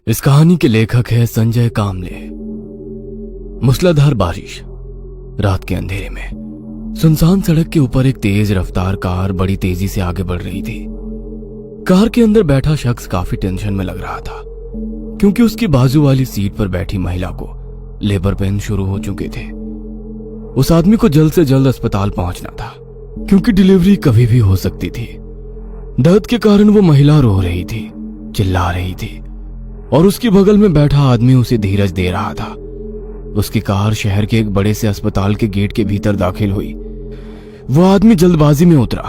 इस कहानी के लेखक है संजय कामले। मूसलाधार बारिश, रात के अंधेरे में सुनसान सड़क के ऊपर एक तेज रफ्तार कार बड़ी तेजी से आगे बढ़ रही थी। कार के अंदर बैठा शख्स काफी टेंशन में लग रहा था, क्योंकि उसकी बाजू वाली सीट पर बैठी महिला को लेबर पेन शुरू हो चुके थे। उस आदमी को जल्द से जल्द अस्पताल पहुंचना था, क्योंकि डिलीवरी कभी भी हो सकती थी। दर्द के कारण वो महिला रो रही थी, चिल्ला रही थी, और उसकी बगल में बैठा आदमी उसे धीरज दे रहा था। उसकी कार शहर के एक बड़े से अस्पताल के गेट के भीतर दाखिल हुई। वो आदमी जल्दबाजी में उतरा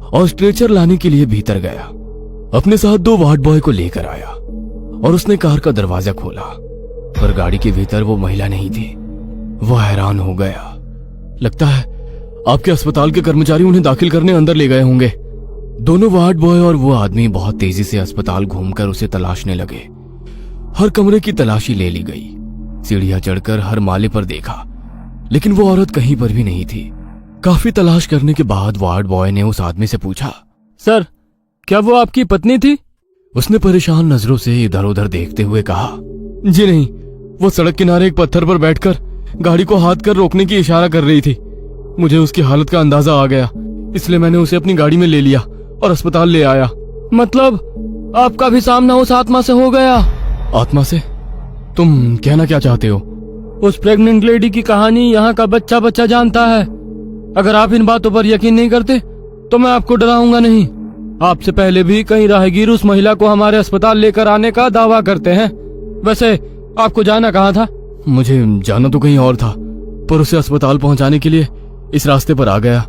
और स्ट्रेचर लाने के लिए भीतर गया। अपने साथ 2 वार्ड बॉय को लेकर आया और उसने कार का दरवाजा खोला, पर गाड़ी के भीतर वो महिला नहीं थी। वो हैरान हो गया। लगता है आपके अस्पताल के कर्मचारी उन्हें दाखिल करने अंदर ले गए होंगे। दोनों वार्ड बॉय और वो आदमी बहुत तेजी से अस्पताल घूमकर उसे तलाशने लगे। हर कमरे की तलाशी ले ली गई, सीढ़ियां चढ़कर हर माले पर देखा, लेकिन वो औरत कहीं पर भी नहीं थी। काफी तलाश करने के बाद वार्ड बॉय ने उस आदमी से पूछा, सर, क्या वो आपकी पत्नी थी? उसने परेशान नजरों से इधर उधर देखते हुए कहा, जी नहीं, वो सड़क किनारे एक पत्थर पर बैठकर गाड़ी को हाथ कर रोकने की इशारा कर रही थी। मुझे उसकी हालत का अंदाजा आ गया, इसलिए मैंने उसे अपनी गाड़ी में ले लिया और अस्पताल ले आया। मतलब आपका भी सामना उस आत्मा से हो गया? आत्मा से? तुम कहना क्या चाहते हो? उस प्रेग्नेंट लेडी की कहानी यहाँ का बच्चा बच्चा जानता है। अगर आप इन बातों पर यकीन नहीं करते तो मैं आपको डराऊंगा नहीं। आपसे पहले भी कई राहगीर उस महिला को हमारे अस्पताल लेकर आने का दावा करते हैं। वैसे आपको जाना कहाँ था? मुझे जाना तो कहीं और था, पर उसे अस्पताल पहुंचाने के लिए इस रास्ते पर आ गया।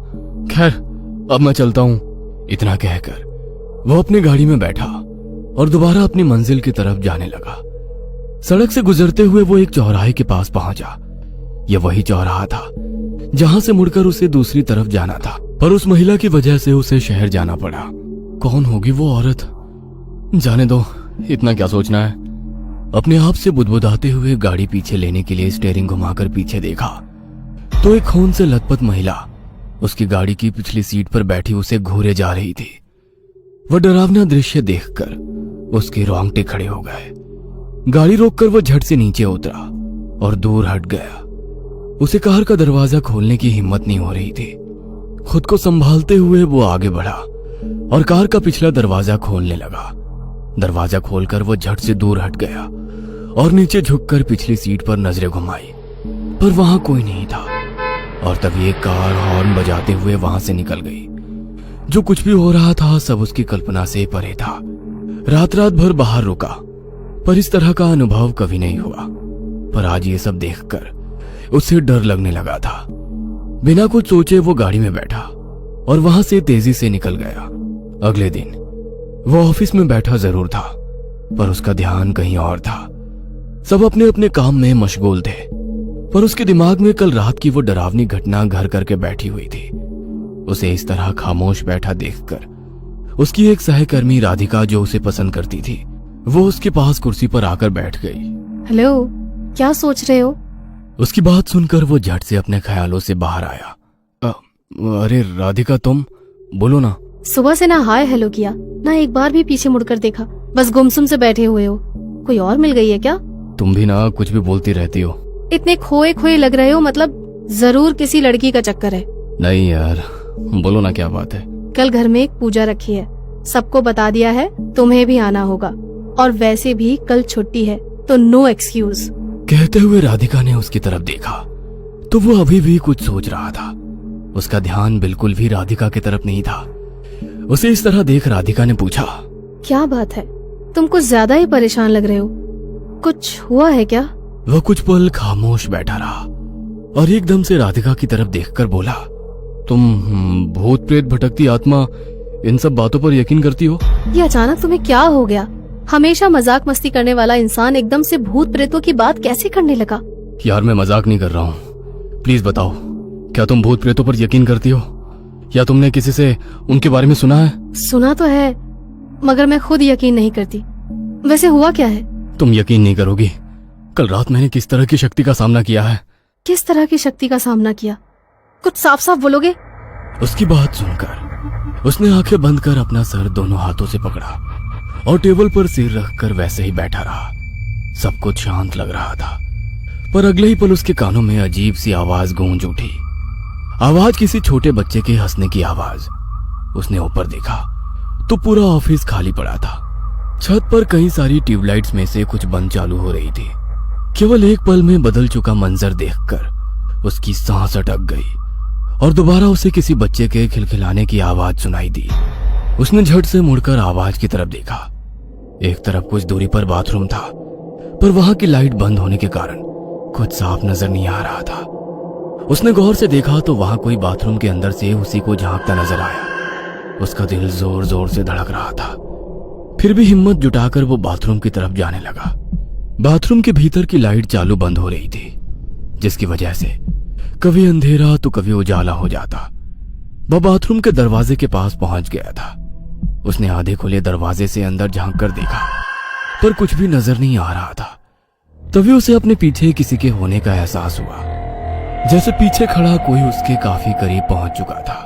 खैर, अब मैं चलता हूँ। इतना कहकर वो अपनी गाड़ी में बैठा और दोबारा अपनी मंजिल की तरफ जाने लगा। सड़क से गुजरते हुए वो एक चौराहे के पास पहुंचा। यह वही चौराहा था जहां से मुड़कर उसे दूसरी तरफ जाना था, पर उस महिला की वजह से उसे शहर जाना पड़ा। कौन होगी वो औरत? जाने दो, इतना क्या सोचना है। अपने आप से बुदबुदाते हुए गाड़ी पीछे लेने के लिए स्टीयरिंग घुमाकर पीछे देखा तो एक खून से लथपथ महिला उसकी गाड़ी की पिछली सीट पर बैठी उसे घूरे जा रही थी। वह डरावना दृश्य देखकर उसके रोंगटे खड़े हो गए। गाड़ी रोककर वो झट से नीचे उतरा और दूर हट गया। उसे कार का दरवाजा खोलने की हिम्मत नहीं हो रही थी। खुद को संभालते हुए वो आगे बढ़ा और कार का पिछला दरवाजा खोलने लगा। दरवाजा खोलकर वो झट से दूर हट गया और नीचे झुककर पिछली सीट पर नजरें घुमाई, पर वहां कोई नहीं था। और तभी एक कार हॉर्न बजाते हुए वहां से निकल गई। जो कुछ भी हो रहा था सब उसकी कल्पना से परे था। रात भर बाहर रुका, पर इस तरह का अनुभव कभी नहीं हुआ। पर आज ये सब देखकर उसे डर लगने लगा था। बिना कुछ सोचे वो गाड़ी में बैठा और वहां से तेजी से निकल गया। अगले दिन वो ऑफिस में बैठा जरूर था, पर उसका ध्यान कहीं और था। सब अपने अपने काम में मशगूल थे, पर उसके दिमाग में कल रात की वो डरावनी घटना घर करके बैठी हुई थी। उसे इस तरह खामोश बैठा देखकर उसकी एक सहकर्मी राधिका, जो उसे पसंद करती थी, वो उसके पास कुर्सी पर आकर बैठ गई। हेलो, क्या सोच रहे हो? उसकी बात सुनकर वो झट से अपने ख्यालों से बाहर आया। अरे राधिका, तुम बोलो ना। सुबह से ना हाय हेलो किया, ना एक बार भी पीछे मुड़कर देखा, बस गुमसुम से बैठे हुए हो। कोई और मिल गई है क्या? तुम भी ना कुछ भी बोलती रहती हो। इतने खोए खोए लग रहे हो, मतलब जरूर किसी लड़की का चक्कर है। नहीं यार, बोलो ना, क्या बात है? कल घर में एक पूजा रखी है, सबको बता दिया है, तुम्हें भी आना होगा। और वैसे भी कल छुट्टी है, तो नो एक्सक्यूज। कहते हुए राधिका ने उसकी तरफ देखा तो वो अभी भी कुछ सोच रहा था। उसका ध्यान बिल्कुल भी राधिका की तरफ नहीं था। उसे इस तरह देख राधिका ने पूछा, क्या बात है, तुम कुछ ज्यादा ही परेशान लग रहे हो। कुछ हुआ है क्या? वह कुछ पल खामोश बैठा रहा और एकदम से राधिका की तरफ देखकर बोला, तुम भूत प्रेत भटकती आत्मा इन सब बातों पर यकीन करती हो? ये अचानक तुम्हें क्या हो गया? हमेशा मजाक मस्ती करने वाला इंसान एकदम से भूत प्रेतों की बात कैसे करने लगा? यार, मैं मजाक नहीं कर रहा हूँ। प्लीज बताओ, क्या तुम भूत प्रेतों पर यकीन करती हो, या तुमने किसी से उनके बारे में सुना है? सुना तो है, मगर मैं खुद यकीन नहीं करती। वैसे हुआ क्या है? तुम यकीन नहीं करोगी, कल रात मैंने किस तरह की शक्ति का सामना किया है। किस तरह की शक्ति का सामना किया? कुछ साफ साफ बोलोगे? उसकी बात सुनकर उसने आंखें बंद कर अपना सर दोनों हाथों से पकड़ा और टेबल पर सिर रखकर वैसे ही बैठा रहा। सब कुछ शांत लग रहा था, पर अगले ही पल उसके कानों में अजीब सी आवाज गूंज उठी। आवाज किसी छोटे बच्चे के हंसने की आवाज। उसने ऊपर देखा तो पूरा ऑफिस खाली पड़ा था। छत पर कई सारी ट्यूबलाइट्स में से कुछ बंद चालू हो रही थी। केवल एक पल में बदल चुका मंजर देखकर उसकी सांस अटक गई और दोबारा उसे किसी बच्चे के खिलखिलाने की आवाज सुनाई दी। उसने झट से मुड़कर आवाज की तरफ देखा। एक तरफ कुछ दूरी पर बाथरूम था, पर वहां की लाइट बंद होने के कारण कुछ साफ नजर नहीं आ रहा था। उसने गौर से देखा तो वहां कोई बाथरूम के अंदर से उसी को झांकता नजर आया। उसका दिल जोर जोर से धड़क रहा था, फिर भी हिम्मत जुटाकर वो बाथरूम की तरफ जाने लगा। बाथरूम के भीतर की लाइट चालू बंद हो रही थी, जिसकी वजह से कभी अंधेरा तो कभी उजाला हो जाता। वह बाथरूम के दरवाजे के पास पहुंच गया था। उसने आधे खुले दरवाजे से अंदर झांक कर देखा, पर कुछ भी नजर नहीं आ रहा था। तभी उसे अपने पीछे किसी के होने का एहसास हुआ, जैसे पीछे खड़ा कोई उसके काफी करीब पहुंच चुका था।